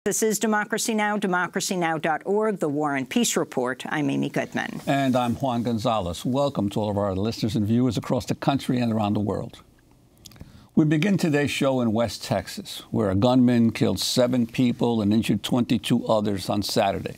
This is Democracy Now!, democracynow.org, the War and Peace Report. I'm Amy Goodman. And I'm Juan Gonzalez. Welcome to all of our listeners and viewers across the country and around the world. We begin today's show in West Texas, where a gunman killed 7 people and injured 22 others on Saturday.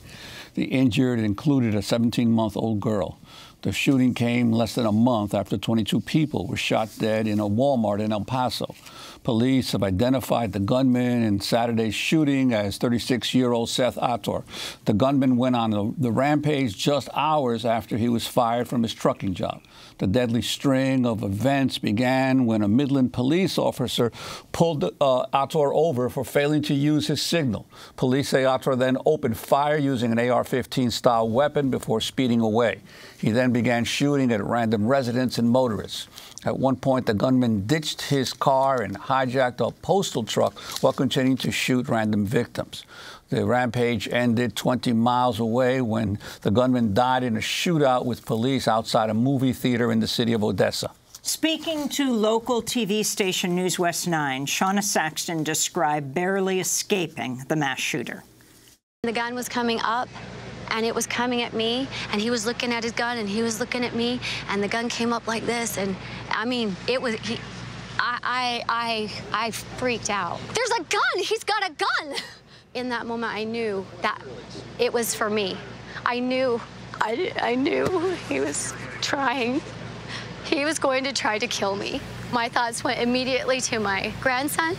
The injured included a 17-month-old girl. The shooting came less than a month after 22 people were shot dead in a Walmart in El Paso. Police have identified the gunman in Saturday's shooting as 36-year-old Seth Ator. The gunman went on the rampage just hours after he was fired from his trucking job. The deadly string of events began when a Midland police officer pulled Ator over for failing to use his signal. Police say Ator then opened fire using an AR-15 style weapon before speeding away. He then began shooting at random residents and motorists. At one point, the gunman ditched his car and hijacked a postal truck while continuing to shoot random victims. The rampage ended 20 miles away when the gunman died in a shootout with police outside a movie theater in the city of Odessa. Speaking to local TV station News West 9, Shauna Saxton described barely escaping the mass shooter. The gun was coming up, and it was coming at me, and he was looking at his gun, and he was looking at me, and the gun came up like this, and I mean, it was, I freaked out. There's a gun! He's got a gun! In that moment, I knew that it was for me. I knew he was trying. He was going to try to kill me. My thoughts went immediately to my grandson,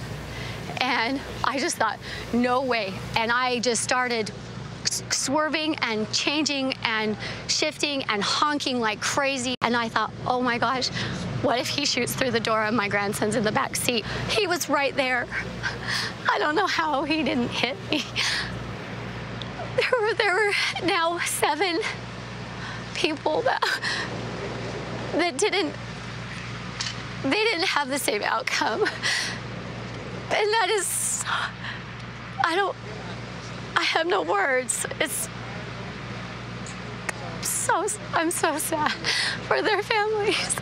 and I just thought, no way. And I just started swerving and changing and shifting and honking like crazy. And I thought, oh my gosh, what if he shoots through the door and my grandson's in the back seat? He was right there. I don't know how he didn't hit me. There were now 7 people that didn't have the same outcome. And that is, I have no words. I'm so sad for their families.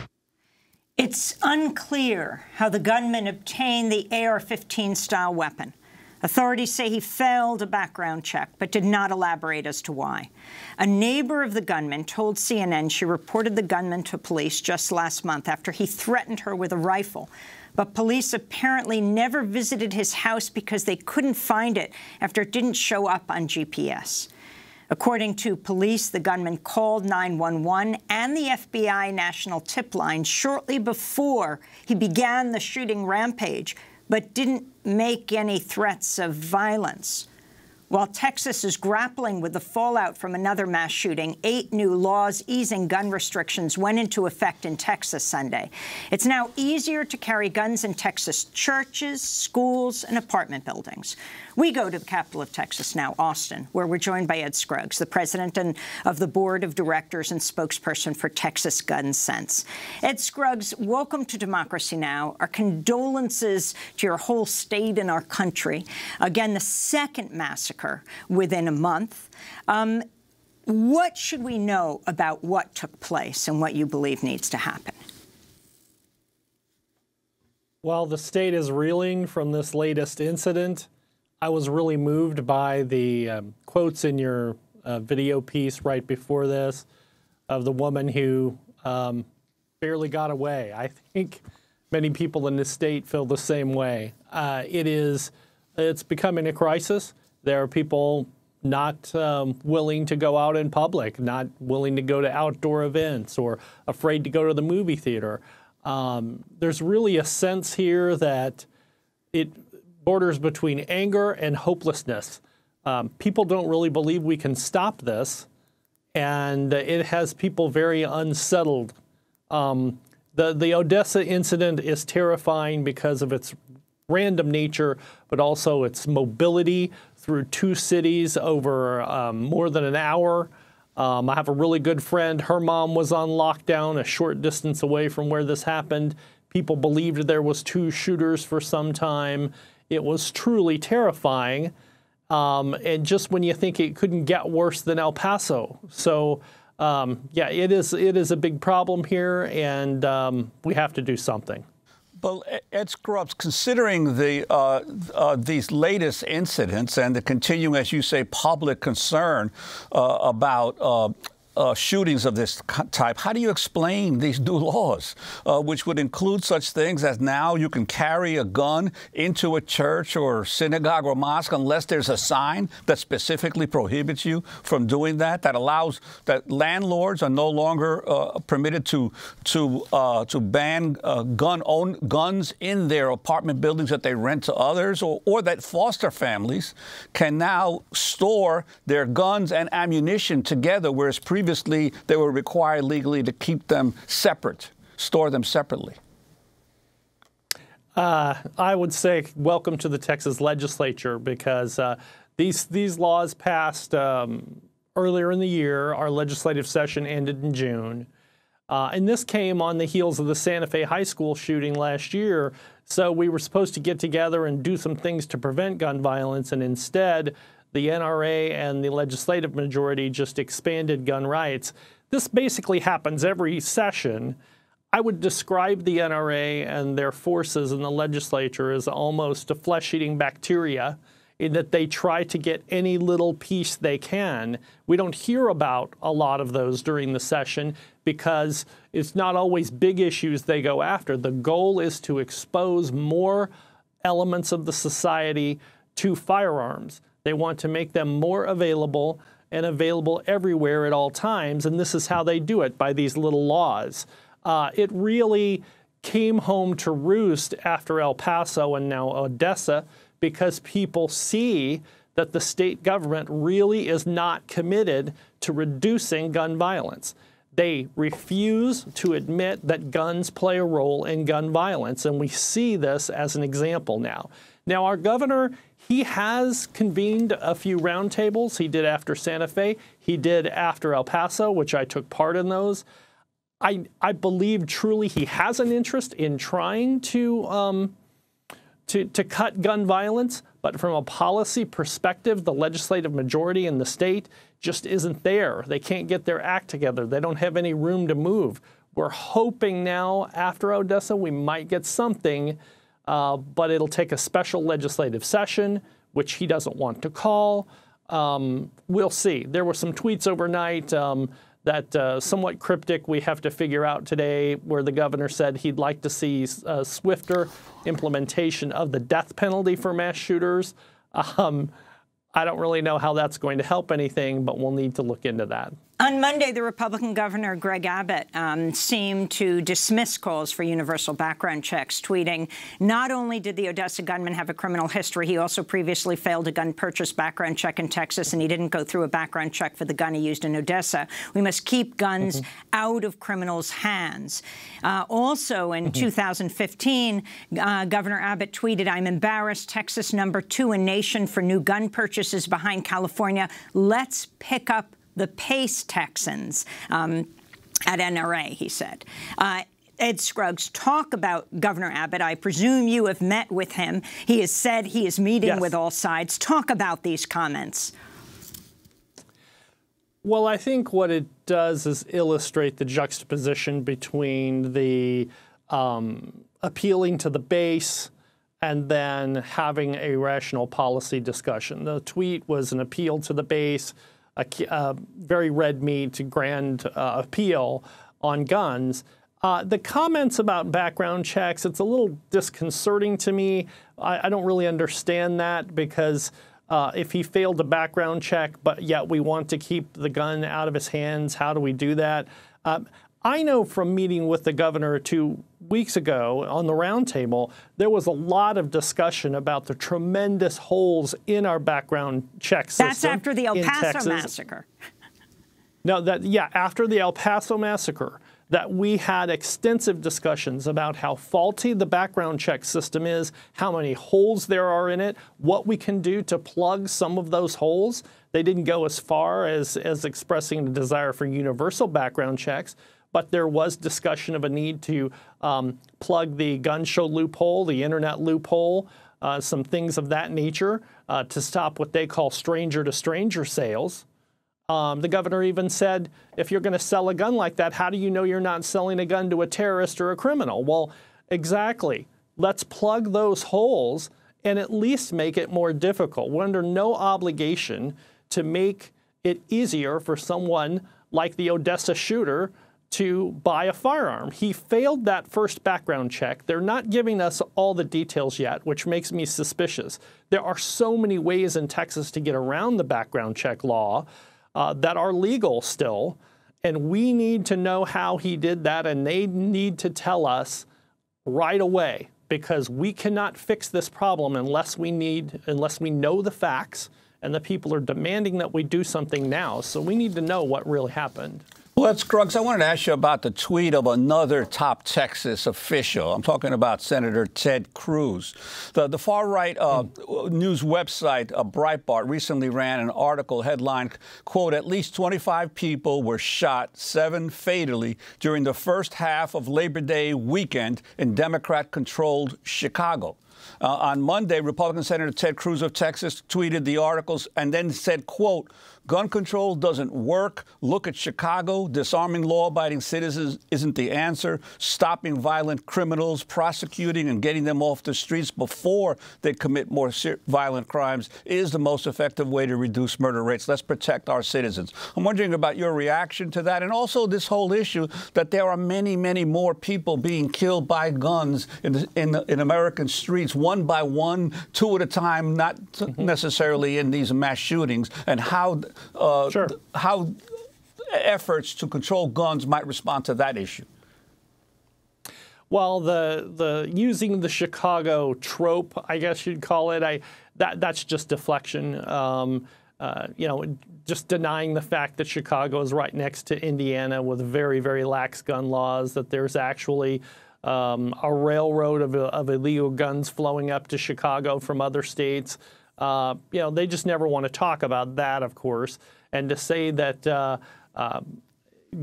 It's unclear how the gunman obtained the AR-15 style weapon. Authorities say he failed a background check, but did not elaborate as to why. A neighbor of the gunman told CNN she reported the gunman to police just last month after he threatened her with a rifle. But police apparently never visited his house because they couldn't find it after it didn't show up on GPS. According to police, the gunman called 911 and the FBI National Tip Line shortly before he began the shooting rampage, but didn't make any threats of violence. While Texas is grappling with the fallout from another mass shooting, 8 new laws easing gun restrictions went into effect in Texas Sunday. It's now easier to carry guns in Texas churches, schools, and apartment buildings. We go to the capital of Texas now, Austin, where we're joined by Ed Scruggs, the president of the board of directors and spokesperson for Texas Gun Sense. Ed Scruggs, welcome to Democracy Now! Our condolences to your whole state and our country. Again, the second massacre within a month. What should we know about what took place and what you believe needs to happen? While the state is reeling from this latest incident, I was really moved by the quotes in your video piece right before this of the woman who barely got away. I think many people in this state feel the same way. It's becoming a crisis. There are people not willing to go out in public, not willing to go to outdoor events, or afraid to go to the movie theater. There's really a sense here that it borders between anger and hopelessness. People don't really believe we can stop this, and it has people very unsettled. The Odessa incident is terrifying because of its random nature, but also its mobility through 2 cities over more than an hour. I have a really good friend. Her mom was on lockdown a short distance away from where this happened. People believed there was 2 shooters for some time. It was truly terrifying. And just when you think it couldn't get worse than El Paso. So, yeah, it is a big problem here, and we have to do something. Well, Ed Scruggs, considering these latest incidents and the continuing, as you say, public concern about shootings of this type, how do you explain these new laws, which would include such things as now you can carry a gun into a church or synagogue or mosque unless there's a sign that specifically prohibits you from doing that, that allows that landlords are no longer permitted to ban guns in their apartment buildings that they rent to others, or that foster families can now store their guns and ammunition together, whereas previously they were required legally to keep them separate, store them separately? I would say welcome to the Texas legislature, because these laws passed earlier in the year. Our legislative session ended in June. And this came on the heels of the Santa Fe High School shooting last year. So we were supposed to get together and do some things to prevent gun violence, and instead the NRA and the legislative majority just expanded gun rights. This basically happens every session. I would describe the NRA and their forces in the legislature as almost a flesh-eating bacteria, in that they try to get any little piece they can. We don't hear about a lot of those during the session because it's not always big issues they go after. The goal is to expose more elements of the society to firearms. They want to make them more available and available everywhere at all times, and this is how they do it, by these little laws. It really came home to roost after El Paso and now Odessa, because people see that the state government really is not committed to reducing gun violence. They refuse to admit that guns play a role in gun violence, and we see this as an example now. Now, our governor, he has convened a few roundtables. He did after Santa Fe. He did after El Paso, which I took part in those. I believe truly he has an interest in trying to cut gun violence, but from a policy perspective, the legislative majority in the state just isn't there. They can't get their act together. They don't have any room to move. We're hoping now, after Odessa, we might get something, but it'll take a special legislative session, which he doesn't want to call. We'll see. There were some tweets overnight that somewhat cryptic. We have to figure out today, where the governor said he'd like to see swifter implementation of the death penalty for mass shooters. I don't really know how that's going to help anything, but we'll need to look into that. On Monday, the Republican governor, Greg Abbott, seemed to dismiss calls for universal background checks, tweeting, "Not only did the Odessa gunman have a criminal history, he also previously failed a gun purchase background check in Texas, and he didn't go through a background check for the gun he used in Odessa. We must keep guns out of criminals' hands." Also, in 2015, Governor Abbott tweeted, "I'm embarrassed. Texas #2 in nation for new gun purchases behind California. Let's pick up the pace, Texans," at NRA, he said. Ed Scruggs, talk about Governor Abbott. I presume you have met with him. He has said he is meeting with all sides. Talk about these comments. Well, I think what it does is illustrate the juxtaposition between the appealing to the base and then having a rational policy discussion. The tweet was an appeal to the base, a very red meat grand appeal on guns. The comments about background checks, it's a little disconcerting to me. I don't really understand that, because if he failed a background check, but yet we want to keep the gun out of his hands, how do we do that? I know from meeting with the governor 2 weeks ago on the roundtable, there was a lot of discussion about the tremendous holes in our background check system. That's after the El Paso massacre. No, after the El Paso massacre, that we had extensive discussions about how faulty the background check system is, how many holes there are in it, what we can do to plug some of those holes. They didn't go as far as expressing the desire for universal background checks, but there was discussion of a need to plug the gun show loophole, the internet loophole, some things of that nature to stop what they call stranger-to-stranger sales. The governor even said, if you're going to sell a gun like that, how do you know you're not selling a gun to a terrorist or a criminal? Well, exactly. let's plug those holes and at least make it more difficult. We're under no obligation to make it easier for someone like the Odessa shooter to buy a firearm. He failed that first background check. They're not giving us all the details yet, which makes me suspicious. There are so many ways in Texas to get around the background check law that are legal still, and we need to know how he did that, and they need to tell us right away, because we cannot fix this problem unless we know the facts, and the people are demanding that we do something now. So we need to know what really happened. Well, Ed Scruggs, I wanted to ask you about the tweet of another top Texas official. I'm talking about Senator Ted Cruz. The far-right news website, Breitbart, recently ran an article headlined, quote, "At least 25 people were shot, 7 fatally, during the first half of Labor Day weekend in Democrat-controlled Chicago." On Monday, Republican Senator Ted Cruz of Texas tweeted the articles and then said, quote, "Gun control doesn't work. Look at Chicago. Disarming law-abiding citizens isn't the answer. Stopping violent criminals, prosecuting and getting them off the streets before they commit more violent crimes is the most effective way to reduce murder rates. Let's protect our citizens." I'm wondering about your reaction to that, and also this whole issue that there are many, many more people being killed by guns in American streets, one by one, 2 at a time, not necessarily in these mass shootings, and how efforts to control guns might respond to that issue. Well, the using the Chicago trope, I guess you'd call it, that's just deflection. You know, just denying the fact that Chicago is right next to Indiana with very, very lax gun laws, that there's actually a railroad of illegal guns flowing up to Chicago from other states. You know, they just never want to talk about that, of course. And to say that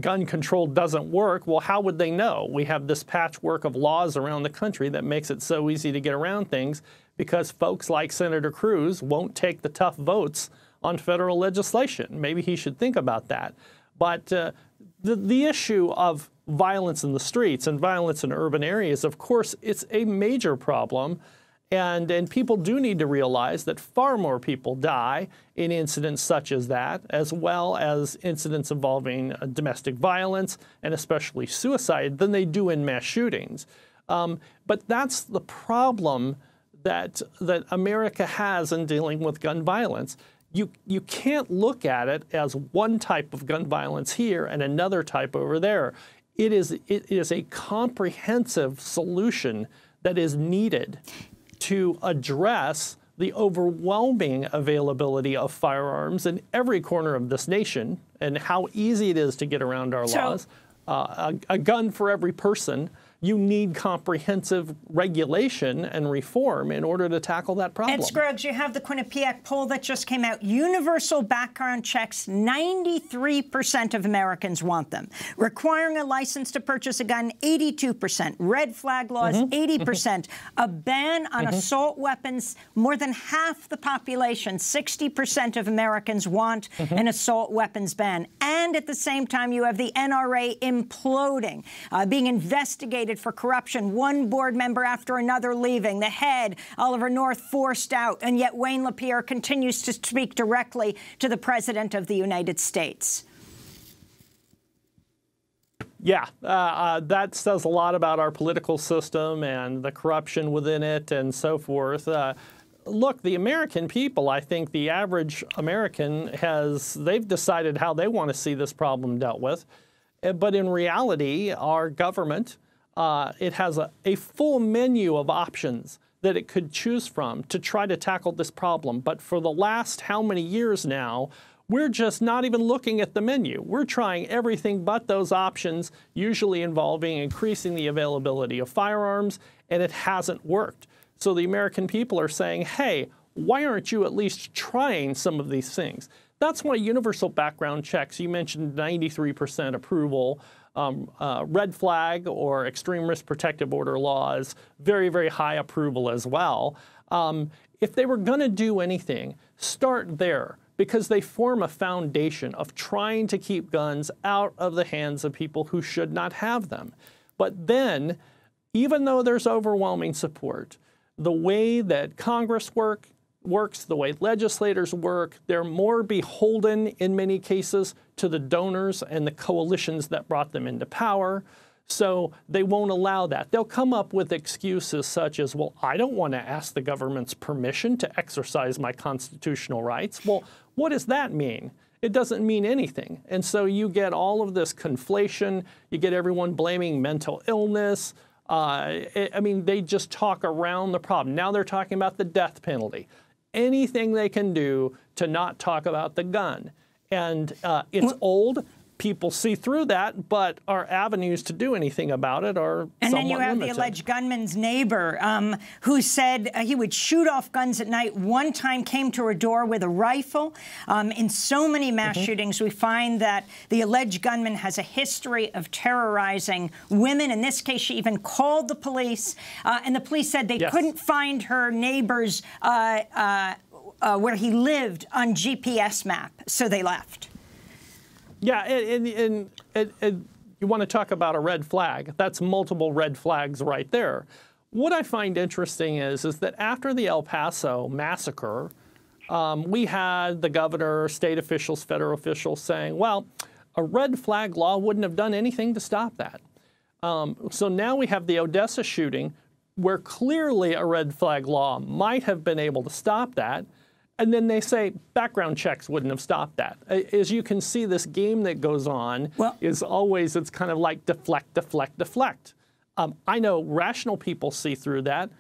gun control doesn't work, well, how would they know? We have this patchwork of laws around the country that makes it so easy to get around things because folks like Senator Cruz won't take the tough votes on federal legislation. Maybe he should think about that. But the issue of violence in the streets and violence in urban areas, of course, it's a major problem. And people do need to realize that far more people die in incidents such as that, as well as incidents involving domestic violence and especially suicide, than they do in mass shootings. But that's the problem that America has in dealing with gun violence. You can't look at it as one type of gun violence here and another type over there. It is a comprehensive solution that is needed to address the overwhelming availability of firearms in every corner of this nation and how easy it is to get around our laws. A gun for every person. You need comprehensive regulation and reform in order to tackle that problem. Ed Scruggs, you have the Quinnipiac poll that just came out. Universal background checks, 93% of Americans want them. Requiring a license to purchase a gun, 82%. Red flag laws, 80%. A ban on assault weapons, more than half the population, 60% of Americans want an assault weapons ban. And at the same time, you have the NRA imploding, being investigated for corruption, one board member after another leaving, the head, Oliver North, forced out, and yet Wayne LaPierre continues to speak directly to the President of the United States. Yeah, that says a lot about our political system and the corruption within it and so forth. Look, the American people, I think the average American they've decided how they want to see this problem dealt with. But in reality, our government, it has a full menu of options that it could choose from to try to tackle this problem. But for the last how many years now, we're just not even looking at the menu. We're trying everything but those options, usually involving increasing the availability of firearms, and it hasn't worked. So the American people are saying, hey, why aren't you at least trying some of these things? That's why universal background checks, you mentioned 93% approval, red flag or extreme risk protective order laws, very, very high approval as well. If they were going to do anything, start there, because they form a foundation of trying to keep guns out of the hands of people who should not have them. But then even though there's overwhelming support, the way that Congress works, the way legislators work, they're more beholden in many cases to the donors and the coalitions that brought them into power. So they won't allow that. They'll come up with excuses such as, well, I don't want to ask the government's permission to exercise my constitutional rights. Well, what does that mean? It doesn't mean anything. And so you get all of this conflation. You get everyone blaming mental illness. I mean, they just talk around the problem. Now they're talking about the death penalty. Anything they can do to not talk about the gun. And it's old. People see through that, but our avenues to do anything about it are somewhat limited. And then you have the alleged gunman's neighbor who said he would shoot off guns at night. One time came to her door with a rifle. In so many mass shootings, we find that the alleged gunman has a history of terrorizing women. In this case, she even called the police, and the police said they couldn't find her neighbor's where he lived on GPS map, so they left. Yeah, and you want to talk about a red flag. That's multiple red flags right there. What I find interesting is that after the El Paso massacre, we had the governor, state officials, federal officials saying, well, a red flag law wouldn't have done anything to stop that. So now we have the Odessa shooting where clearly a red flag law might have been able to stop that. And then they say background checks wouldn't have stopped that. As you can see, this game that goes on is always, it's kind of like deflect, deflect, deflect. I know rational people see through that,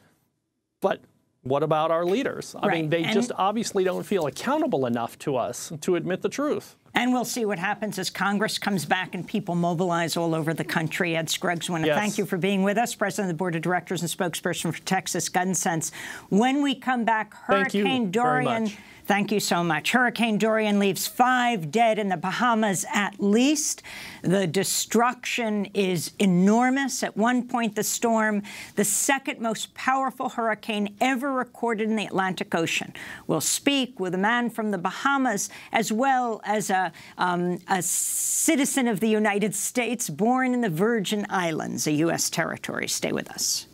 but what about our leaders? I mean, they just obviously don't feel accountable enough to us to admit the truth. And we'll see what happens as Congress comes back and people mobilize all over the country. Ed Scruggs, I want to thank you for being with us, President of the Board of Directors and spokesperson for Texas Gun Sense. When we come back, Hurricane Dorian. Thank you so much. Hurricane Dorian leaves 5 dead in the Bahamas at least. The destruction is enormous. At one point, the storm, the second most powerful hurricane ever recorded in the Atlantic Ocean. We'll speak with a man from the Bahamas as well as a citizen of the United States born in the Virgin Islands, a U.S. territory. Stay with us.